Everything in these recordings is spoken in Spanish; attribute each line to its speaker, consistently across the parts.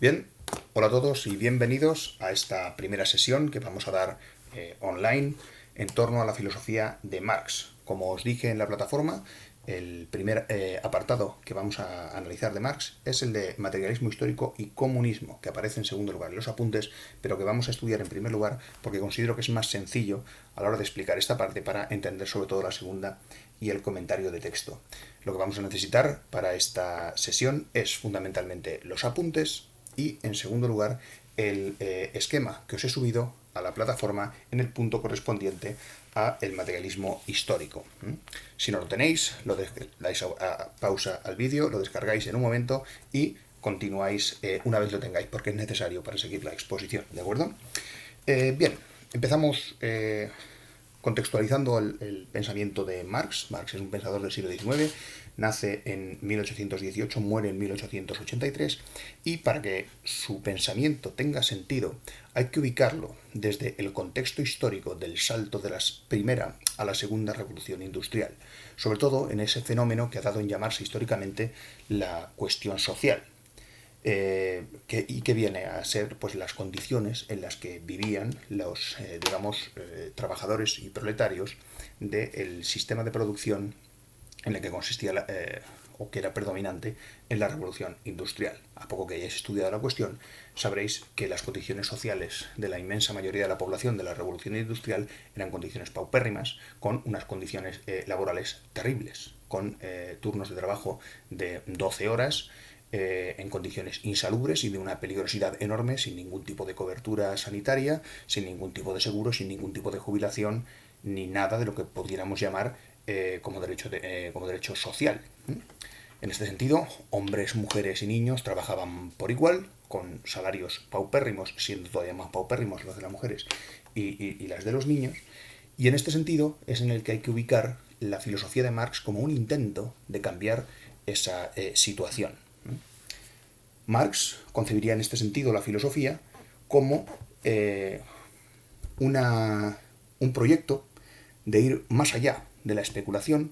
Speaker 1: Bien, hola a todos y bienvenidos a esta primera sesión que vamos a dar online en torno a la filosofía de Marx. Como os dije en la plataforma, el primer apartado que vamos a analizar de Marx es el de materialismo histórico y comunismo, que aparece en segundo lugar en los apuntes, pero que vamos a estudiar en primer lugar porque considero que es más sencillo a la hora de explicar esta parte para entender sobre todo la segunda y el comentario de texto. Lo que vamos a necesitar para esta sesión es fundamentalmente los apuntes y, en segundo lugar, el esquema que os he subido a la plataforma en el punto correspondiente a el materialismo histórico. Si no lo tenéis, dais a pausa al vídeo, lo descargáis en un momento y continuáis una vez lo tengáis, porque es necesario para seguir la exposición, ¿de acuerdo? Bien, empezamos contextualizando el pensamiento de Marx. Marx es un pensador del siglo XIX, nace en 1818, muere en 1883, y para que su pensamiento tenga sentido hay que ubicarlo desde el contexto histórico del salto de la primera a la segunda revolución industrial, sobre todo en ese fenómeno que ha dado en llamarse históricamente la cuestión social. Que viene a ser pues las condiciones en las que vivían los trabajadores y proletarios del sistema de producción en el que consistía o que era predominante en la revolución industrial. A poco que hayáis estudiado la cuestión, sabréis que las condiciones sociales de la inmensa mayoría de la población de la revolución industrial eran condiciones paupérrimas, con unas condiciones laborales terribles, con turnos de trabajo de 12 horas, en condiciones insalubres y de una peligrosidad enorme, sin ningún tipo de cobertura sanitaria, sin ningún tipo de seguro, sin ningún tipo de jubilación, ni nada de lo que pudiéramos llamar como derecho social. En este sentido, hombres, mujeres y niños trabajaban por igual, con salarios paupérrimos, siendo todavía más paupérrimos los de las mujeres y las de los niños, y en este sentido es en el que hay que ubicar la filosofía de Marx como un intento de cambiar esa situación. Marx concebiría en este sentido la filosofía como un proyecto de ir más allá de la especulación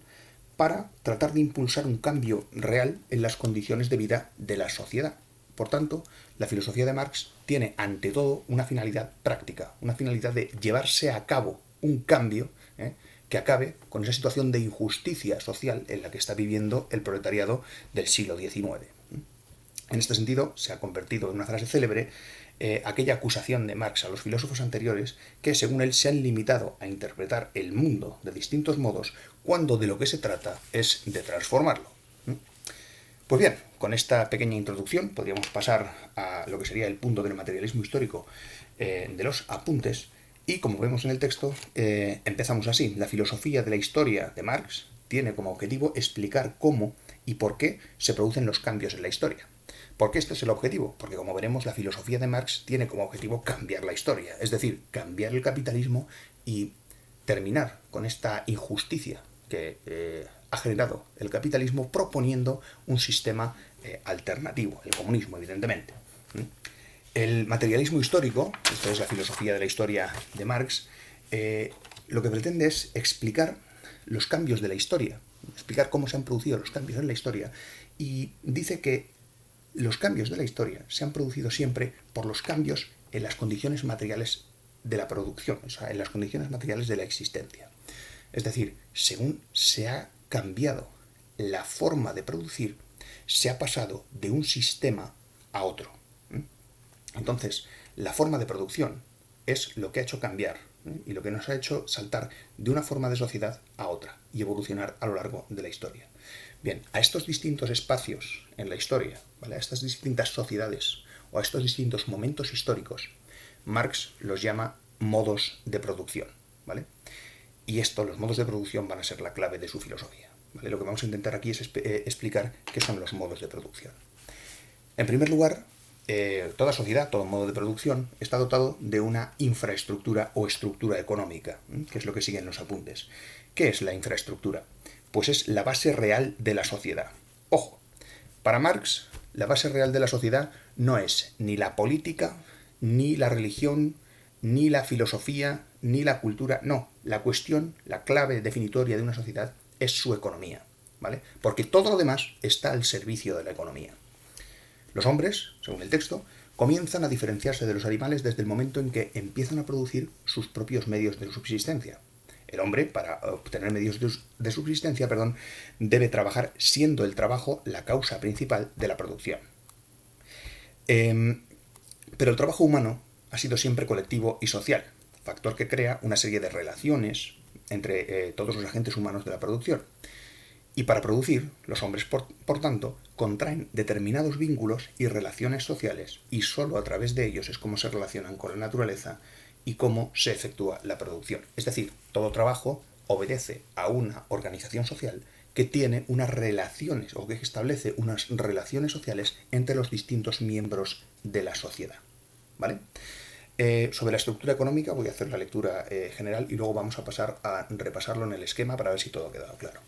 Speaker 1: para tratar de impulsar un cambio real en las condiciones de vida de la sociedad. Por tanto, la filosofía de Marx tiene ante todo una finalidad práctica, una finalidad de llevarse a cabo un cambio que acabe con esa situación de injusticia social en la que está viviendo el proletariado del siglo XIX. En este sentido, se ha convertido en una frase célebre aquella acusación de Marx a los filósofos anteriores que, según él, se han limitado a interpretar el mundo de distintos modos cuando de lo que se trata es de transformarlo. Pues bien, con esta pequeña introducción podríamos pasar a lo que sería el punto del materialismo histórico de los apuntes y, como vemos en el texto, empezamos así. La filosofía de la historia de Marx tiene como objetivo explicar cómo y por qué se producen los cambios en la historia. ¿Por qué este es el objetivo? Porque, como veremos, la filosofía de Marx tiene como objetivo cambiar la historia, es decir, cambiar el capitalismo y terminar con esta injusticia que ha generado el capitalismo, proponiendo un sistema alternativo, el comunismo, evidentemente. El materialismo histórico, esta es la filosofía de la historia de Marx, lo que pretende es explicar los cambios de la historia, explicar cómo se han producido los cambios en la historia, y dice que los cambios de la historia se han producido siempre por los cambios en las condiciones materiales de la producción, o sea, en las condiciones materiales de la existencia. Es decir, según se ha cambiado la forma de producir, se ha pasado de un sistema a otro. Entonces, la forma de producción es lo que ha hecho cambiar y lo que nos ha hecho saltar de una forma de sociedad a otra y evolucionar a lo largo de la historia. Bien, a estos distintos espacios en la historia, ¿vale?, a estas distintas sociedades o a estos distintos momentos históricos, Marx los llama modos de producción, ¿vale? Y los modos de producción van a ser la clave de su filosofía, ¿vale? Lo que vamos a intentar aquí es explicar qué son los modos de producción. En primer lugar, toda sociedad, todo modo de producción, está dotado de una infraestructura o estructura económica, que es lo que siguen los apuntes. ¿Qué es la infraestructura? Pues es la base real de la sociedad. Ojo, para Marx, la base real de la sociedad no es ni la política, ni la religión, ni la filosofía, ni la cultura. No, la cuestión, la clave definitoria de una sociedad es su economía, ¿vale? Porque todo lo demás está al servicio de la economía. Los hombres, según el texto, comienzan a diferenciarse de los animales desde el momento en que empiezan a producir sus propios medios de subsistencia. El hombre, para obtener medios de subsistencia, debe trabajar, siendo el trabajo la causa principal de la producción. Pero el trabajo humano ha sido siempre colectivo y social, factor que crea una serie de relaciones entre todos los agentes humanos de la producción. Y para producir, los hombres, por tanto, contraen determinados vínculos y relaciones sociales, y sólo a través de ellos es como se relacionan con la naturaleza y cómo se efectúa la producción. Es decir, todo trabajo obedece a una organización social que tiene unas relaciones, o que establece unas relaciones sociales entre los distintos miembros de la sociedad. ¿Vale? Sobre la estructura económica voy a hacer la lectura general y luego vamos a pasar a repasarlo en el esquema para ver si todo ha quedado claro.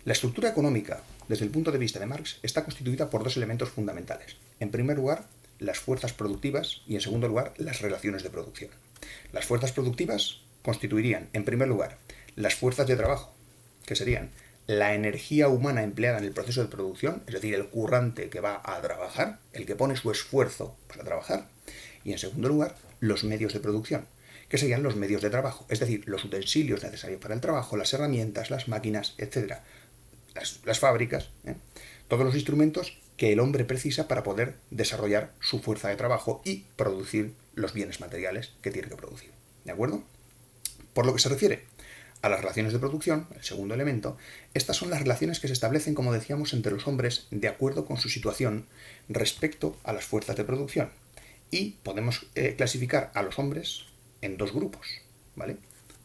Speaker 1: La estructura económica, desde el punto de vista de Marx, está constituida por dos elementos fundamentales. En primer lugar, las fuerzas productivas y, en segundo lugar, las relaciones de producción. Las fuerzas productivas constituirían, en primer lugar, las fuerzas de trabajo, que serían la energía humana empleada en el proceso de producción, es decir, el currante que va a trabajar, el que pone su esfuerzo para trabajar, y, en segundo lugar, los medios de producción, que serían los medios de trabajo, es decir, los utensilios necesarios para el trabajo, las herramientas, las máquinas, etc., las fábricas, todos los instrumentos que el hombre precisa para poder desarrollar su fuerza de trabajo y producir los bienes materiales que tiene que producir. ¿De acuerdo? Por lo que se refiere a las relaciones de producción, el segundo elemento, estas son las relaciones que se establecen, como decíamos, entre los hombres de acuerdo con su situación respecto a las fuerzas de producción. Y podemos clasificar a los hombres en dos grupos, ¿vale?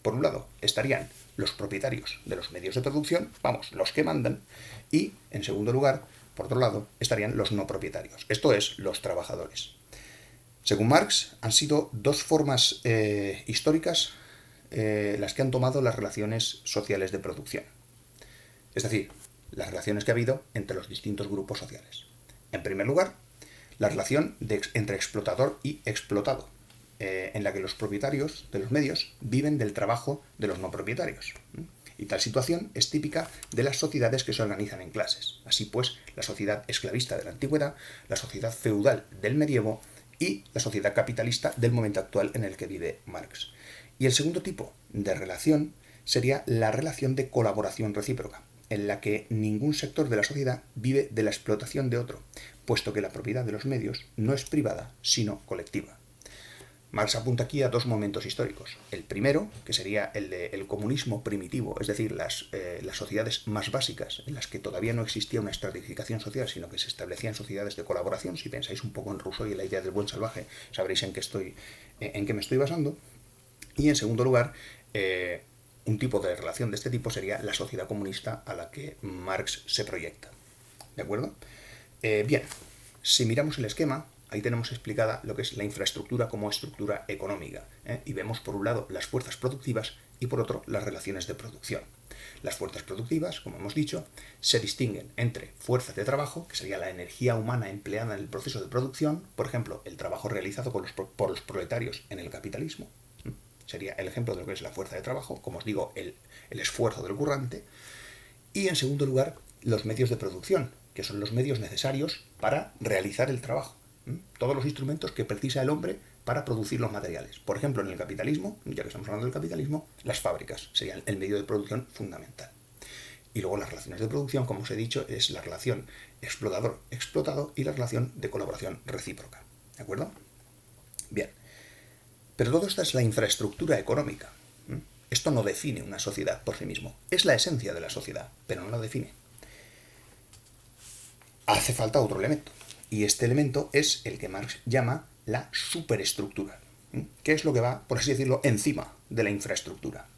Speaker 1: Por un lado estarían los propietarios de los medios de producción, los que mandan, y, en segundo lugar, por otro lado, estarían los no propietarios, esto es, los trabajadores. Según Marx, han sido dos formas históricas las que han tomado las relaciones sociales de producción. Es decir, las relaciones que ha habido entre los distintos grupos sociales. En primer lugar, la relación entre explotador y explotado, en la que los propietarios de los medios viven del trabajo de los no propietarios. Y tal situación es típica de las sociedades que se organizan en clases. Así pues, la sociedad esclavista de la antigüedad, la sociedad feudal del medievo y la sociedad capitalista del momento actual en el que vive Marx. Y el segundo tipo de relación sería la relación de colaboración recíproca, en la que ningún sector de la sociedad vive de la explotación de otro, puesto que la propiedad de los medios no es privada, sino colectiva. Marx apunta aquí a dos momentos históricos. El primero, que sería el del comunismo primitivo, es decir, las sociedades más básicas, en las que todavía no existía una estratificación social, sino que se establecían sociedades de colaboración. Si pensáis un poco en Rousseau y en la idea del buen salvaje, sabréis en qué me estoy basando. Y, en segundo lugar, un tipo de relación de este tipo sería la sociedad comunista a la que Marx se proyecta. ¿De acuerdo? Bien, si miramos el esquema, ahí tenemos explicada lo que es la infraestructura como estructura económica, y vemos por un lado las fuerzas productivas y por otro las relaciones de producción. Las fuerzas productivas, como hemos dicho, se distinguen entre fuerzas de trabajo, que sería la energía humana empleada en el proceso de producción, por ejemplo, el trabajo realizado por los proletarios en el capitalismo, sería el ejemplo de lo que es la fuerza de trabajo, como os digo, el esfuerzo del currante, y, en segundo lugar, los medios de producción, que son los medios necesarios para realizar el trabajo. Todos los instrumentos que precisa el hombre para producir los materiales. Por ejemplo, en el capitalismo, ya que estamos hablando del capitalismo, las fábricas serían el medio de producción fundamental. Y luego las relaciones de producción, como os he dicho, es la relación explotador-explotado y la relación de colaboración recíproca. ¿De acuerdo? Bien. Pero todo esto es la infraestructura económica. Esto no define una sociedad por sí mismo. Es la esencia de la sociedad, pero no la define. Hace falta otro elemento. Y este elemento es el que Marx llama la superestructura, que es lo que va, por así decirlo, encima de la infraestructura,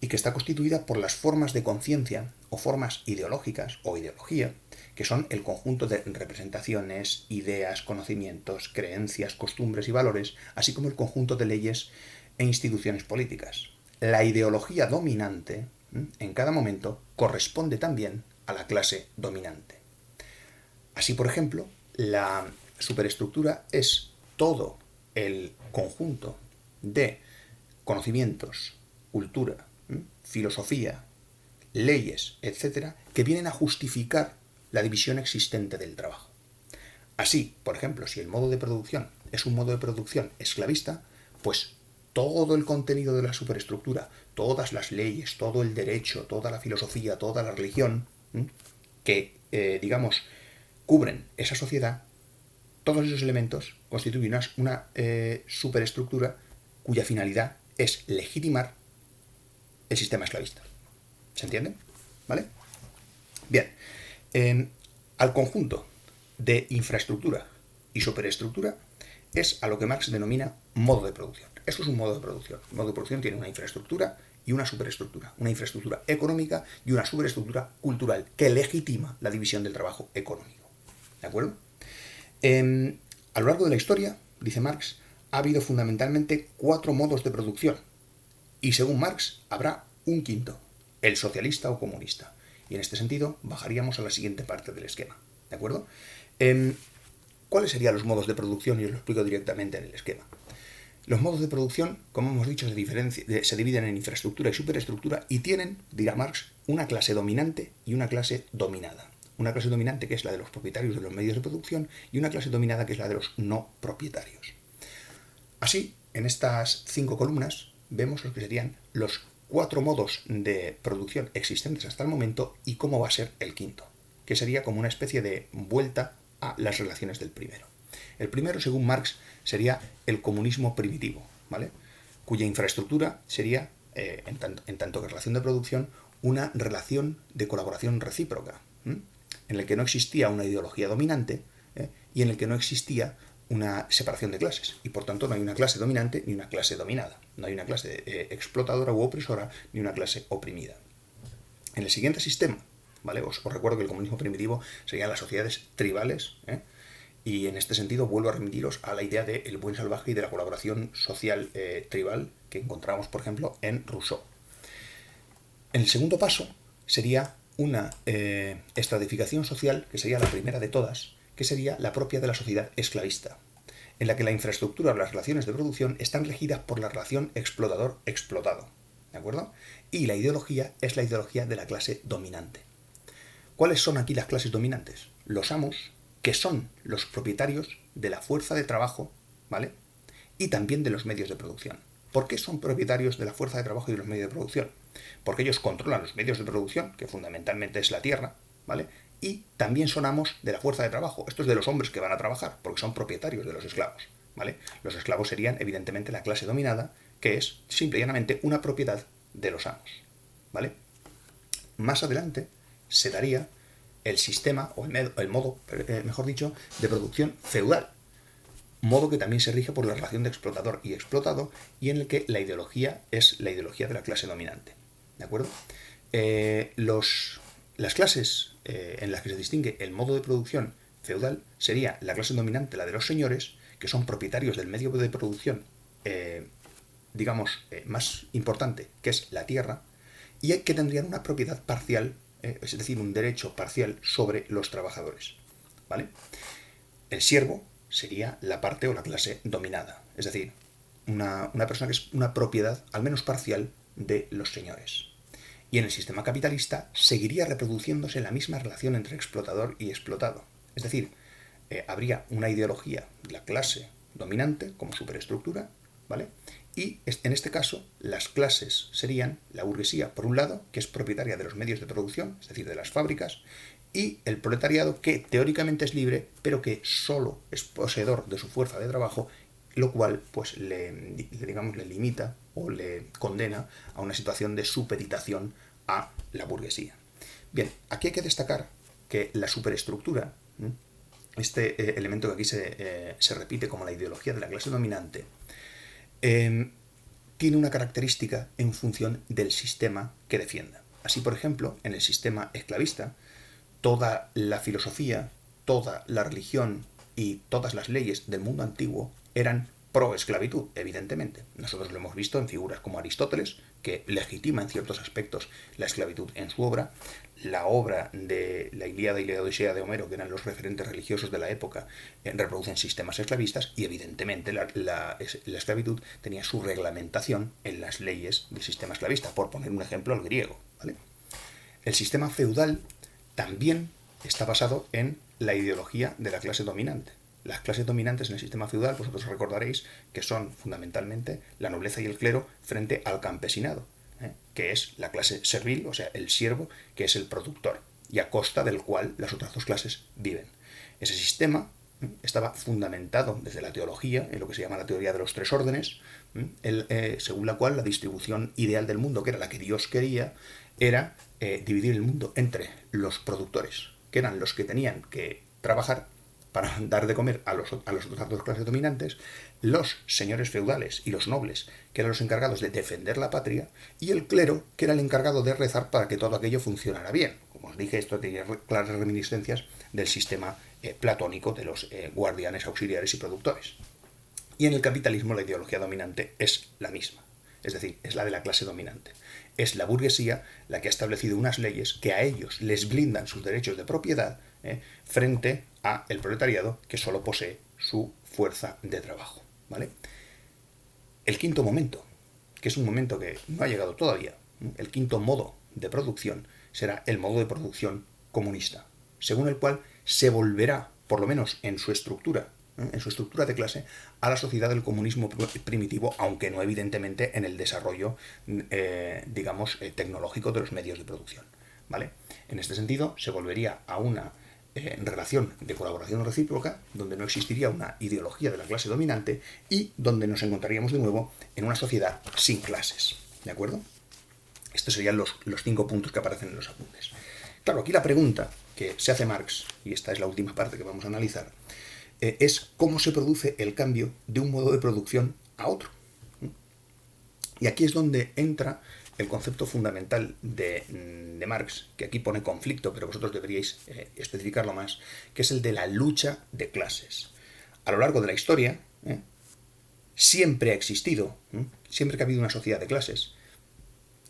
Speaker 1: y que está constituida por las formas de conciencia o formas ideológicas o ideología, que son el conjunto de representaciones, ideas, conocimientos, creencias, costumbres y valores, así como el conjunto de leyes e instituciones políticas. La ideología dominante, en cada momento, corresponde también a la clase dominante. Así, por ejemplo, la superestructura es todo el conjunto de conocimientos, cultura, filosofía, leyes, etcétera, que vienen a justificar la división existente del trabajo. Así, por ejemplo, si el modo de producción es un modo de producción esclavista, pues todo el contenido de la superestructura, todas las leyes, todo el derecho, toda la filosofía, toda la religión, que, digamos, cubren esa sociedad, todos esos elementos constituyen una superestructura cuya finalidad es legitimar el sistema esclavista. ¿Se entiende? ¿Vale? Bien. Al conjunto de infraestructura y superestructura es a lo que Marx denomina modo de producción. Eso es un modo de producción. El modo de producción tiene una infraestructura y una superestructura. Una infraestructura económica y una superestructura cultural que legitima la división del trabajo económico. ¿De acuerdo? A lo largo de la historia, dice Marx, ha habido fundamentalmente 4 modos de producción. Y según Marx, habrá un quinto, el socialista o comunista. Y en este sentido, bajaríamos a la siguiente parte del esquema. ¿De acuerdo? ¿Cuáles serían los modos de producción? Y os lo explico directamente en el esquema. Los modos de producción, como hemos dicho, se dividen en infraestructura y superestructura y tienen, dirá Marx, una clase dominante y una clase dominada. Una clase dominante que es la de los propietarios de los medios de producción y una clase dominada que es la de los no propietarios. Así, en estas 5 columnas vemos lo que serían los 4 modos de producción existentes hasta el momento y cómo va a ser el quinto, que sería como una especie de vuelta a las relaciones del primero. El primero, según Marx, sería el comunismo primitivo, ¿vale? Cuya infraestructura sería, en tanto que relación de producción, una relación de colaboración recíproca, en el que no existía una ideología dominante y en el que no existía una separación de clases. Y por tanto no hay una clase dominante ni una clase dominada. No hay una clase explotadora u opresora ni una clase oprimida. En el siguiente sistema, ¿vale? Os recuerdo que el comunismo primitivo serían las sociedades tribales, y en este sentido vuelvo a remitiros a la idea del buen salvaje y de la colaboración social tribal que encontramos, por ejemplo, en Rousseau. En el segundo paso sería una estratificación social, que sería la primera de todas, que sería la propia de la sociedad esclavista, en la que la infraestructura o las relaciones de producción están regidas por la relación explotador-explotado, ¿de acuerdo? Y la ideología es la ideología de la clase dominante. ¿Cuáles son aquí las clases dominantes? Los amos, que son los propietarios de la fuerza de trabajo, ¿vale? Y también de los medios de producción. ¿Por qué son propietarios de la fuerza de trabajo y de los medios de producción? Porque ellos controlan los medios de producción, que fundamentalmente es la tierra, ¿vale? Y también son amos de la fuerza de trabajo. Esto es de los hombres que van a trabajar, porque son propietarios de los esclavos, ¿vale? Los esclavos serían, evidentemente, la clase dominada, que es, simple y llanamente, una propiedad de los amos, ¿vale? Más adelante se daría el sistema, o el modo, mejor dicho, de producción feudal, modo que también se rige por la relación de explotador y explotado, y en el que la ideología es la ideología de la clase dominante, ¿de acuerdo? Las clases en las que se distingue el modo de producción feudal sería la clase dominante, la de los señores, que son propietarios del medio de producción, más importante, que es la tierra, y que tendrían una propiedad parcial, es decir, un derecho parcial sobre los trabajadores, ¿vale? El siervo sería la parte o la clase dominada, es decir, una persona que es una propiedad, al menos parcial, de los señores. Y en el sistema capitalista seguiría reproduciéndose la misma relación entre explotador y explotado. Es decir, habría una ideología de la clase dominante como superestructura, ¿vale? Y en este caso las clases serían la burguesía, por un lado, que es propietaria de los medios de producción, es decir, de las fábricas, y el proletariado, que teóricamente es libre, pero que solo es poseedor de su fuerza de trabajo, lo cual pues le limita o le condena a una situación de supeditación a la burguesía. Bien, aquí hay que destacar que la superestructura, este elemento que aquí se repite como la ideología de la clase dominante, tiene una característica en función del sistema que defienda. Así, por ejemplo, en el sistema esclavista, toda la filosofía, toda la religión y todas las leyes del mundo antiguo eran pro esclavitud, evidentemente. Nosotros lo hemos visto en figuras como Aristóteles, que legitima en ciertos aspectos la esclavitud en su obra. La obra de la Ilíada y la Odisea de Homero, que eran los referentes religiosos de la época, reproducen sistemas esclavistas y evidentemente la esclavitud tenía su reglamentación en las leyes del sistema esclavista, por poner un ejemplo al griego, ¿vale? El sistema feudal también está basado en la ideología de la clase dominante. Las clases dominantes en el sistema feudal, vosotros recordaréis que son fundamentalmente la nobleza y el clero frente al campesinado, que es la clase servil, o sea, el siervo, que es el productor, y a costa del cual las otras dos clases viven. Ese sistema estaba fundamentado desde la teología, en lo que se llama la teoría de los tres órdenes, según la cual la distribución ideal del mundo, que era la que Dios quería, era dividir el mundo entre los productores, que eran los que tenían que trabajar para dar de comer a las otras dos clases dominantes, los señores feudales y los nobles, que eran los encargados de defender la patria, y el clero, que era el encargado de rezar para que todo aquello funcionara bien. Como os dije, esto tenía claras reminiscencias del sistema platónico de los guardianes, auxiliares y productores. Y en el capitalismo la ideología dominante es la misma, es decir, es la de la clase dominante. Es la burguesía la que ha establecido unas leyes que a ellos les blindan sus derechos de propiedad frente a el proletariado, que solo posee su fuerza de trabajo, ¿vale? El quinto momento, que es un momento que no ha llegado todavía, el quinto modo de producción será el modo de producción comunista, según el cual se volverá, por lo menos en su estructura de clase, a la sociedad del comunismo primitivo, aunque no evidentemente en el desarrollo, tecnológico de los medios de producción, ¿vale? En este sentido, se volvería a una relación de colaboración recíproca, donde no existiría una ideología de la clase dominante y donde nos encontraríamos de nuevo en una sociedad sin clases, ¿de acuerdo? Estos serían los 5 puntos que aparecen en los apuntes. Claro, aquí la pregunta que se hace Marx, y esta es la última parte que vamos a analizar, es cómo se produce el cambio de un modo de producción a otro. Y aquí es donde entra el concepto fundamental de Marx, que aquí pone conflicto, pero vosotros deberíais especificarlo más, que es el de la lucha de clases. A lo largo de la historia, siempre ha existido, siempre que ha habido una sociedad de clases,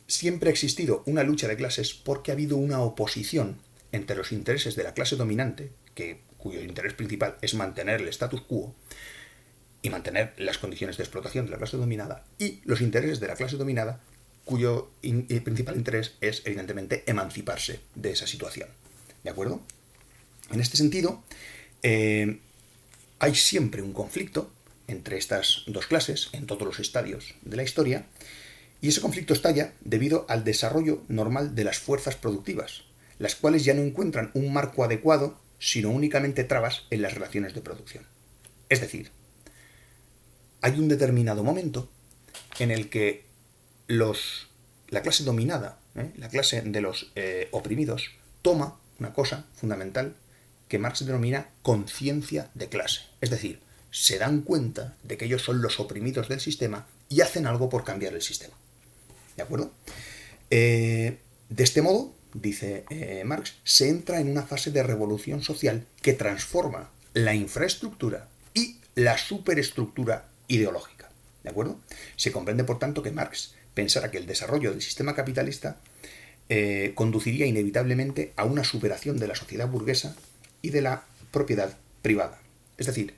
Speaker 1: siempre ha existido una lucha de clases porque ha habido una oposición entre los intereses de la clase dominante, cuyo interés principal es mantener el status quo y mantener las condiciones de explotación de la clase dominada, y los intereses de la clase dominada, cuyo principal interés es, evidentemente, emanciparse de esa situación. ¿De acuerdo? En este sentido, hay siempre un conflicto entre estas dos clases en todos los estadios de la historia, y ese conflicto estalla debido al desarrollo normal de las fuerzas productivas, las cuales ya no encuentran un marco adecuado, sino únicamente trabas en las relaciones de producción. Es decir, hay un determinado momento en el que la clase dominada, la clase de los oprimidos, toma una cosa fundamental que Marx denomina conciencia de clase. Es decir, se dan cuenta de que ellos son los oprimidos del sistema y hacen algo por cambiar el sistema. ¿De acuerdo? De este modo, dice Marx, se entra en una fase de revolución social que transforma la infraestructura y la superestructura ideológica. ¿De acuerdo? Se comprende, por tanto, que Marx pensara que el desarrollo del sistema capitalista conduciría inevitablemente a una superación de la sociedad burguesa y de la propiedad privada. Es decir,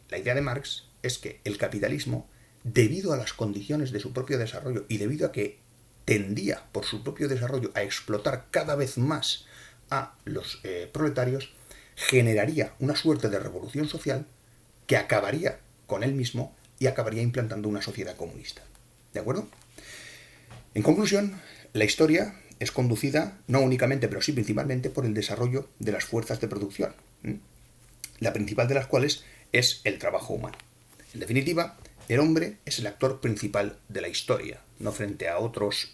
Speaker 1: la idea de Marx es que el capitalismo, debido a las condiciones de su propio desarrollo y debido a que tendía por su propio desarrollo a explotar cada vez más a los proletarios, generaría una suerte de revolución social que acabaría con él mismo y acabaría implantando una sociedad comunista. ¿De acuerdo? En conclusión, la historia es conducida no únicamente, pero sí principalmente, por el desarrollo de las fuerzas de producción, la principal de las cuales es el trabajo humano. En definitiva, el hombre es el actor principal de la historia, no frente a otros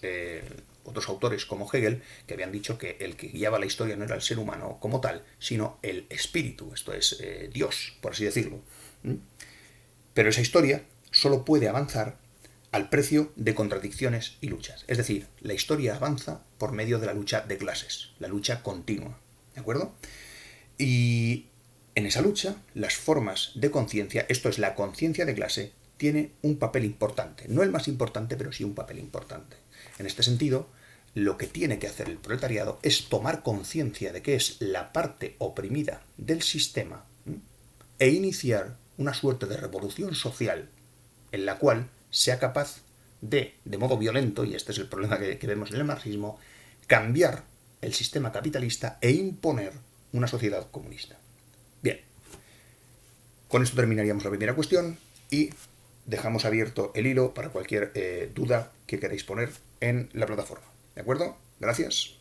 Speaker 1: autores como Hegel, que habían dicho que el que guiaba la historia no era el ser humano como tal, sino el espíritu, esto es Dios, por así decirlo. Pero esa historia solo puede avanzar al precio de contradicciones y luchas. Es decir, la historia avanza por medio de la lucha de clases, la lucha continua. ¿De acuerdo? Y en esa lucha, las formas de conciencia, esto es la conciencia de clase, tiene un papel importante. No el más importante, pero sí un papel importante. En este sentido, lo que tiene que hacer el proletariado es tomar conciencia de que es la parte oprimida del sistema e iniciar una suerte de revolución social en la cual sea capaz de modo violento, y este es el problema que vemos en el marxismo, cambiar el sistema capitalista e imponer una sociedad comunista. Bien, con esto terminaríamos la primera cuestión y dejamos abierto el hilo para cualquier duda que queráis poner en la plataforma. ¿De acuerdo? Gracias.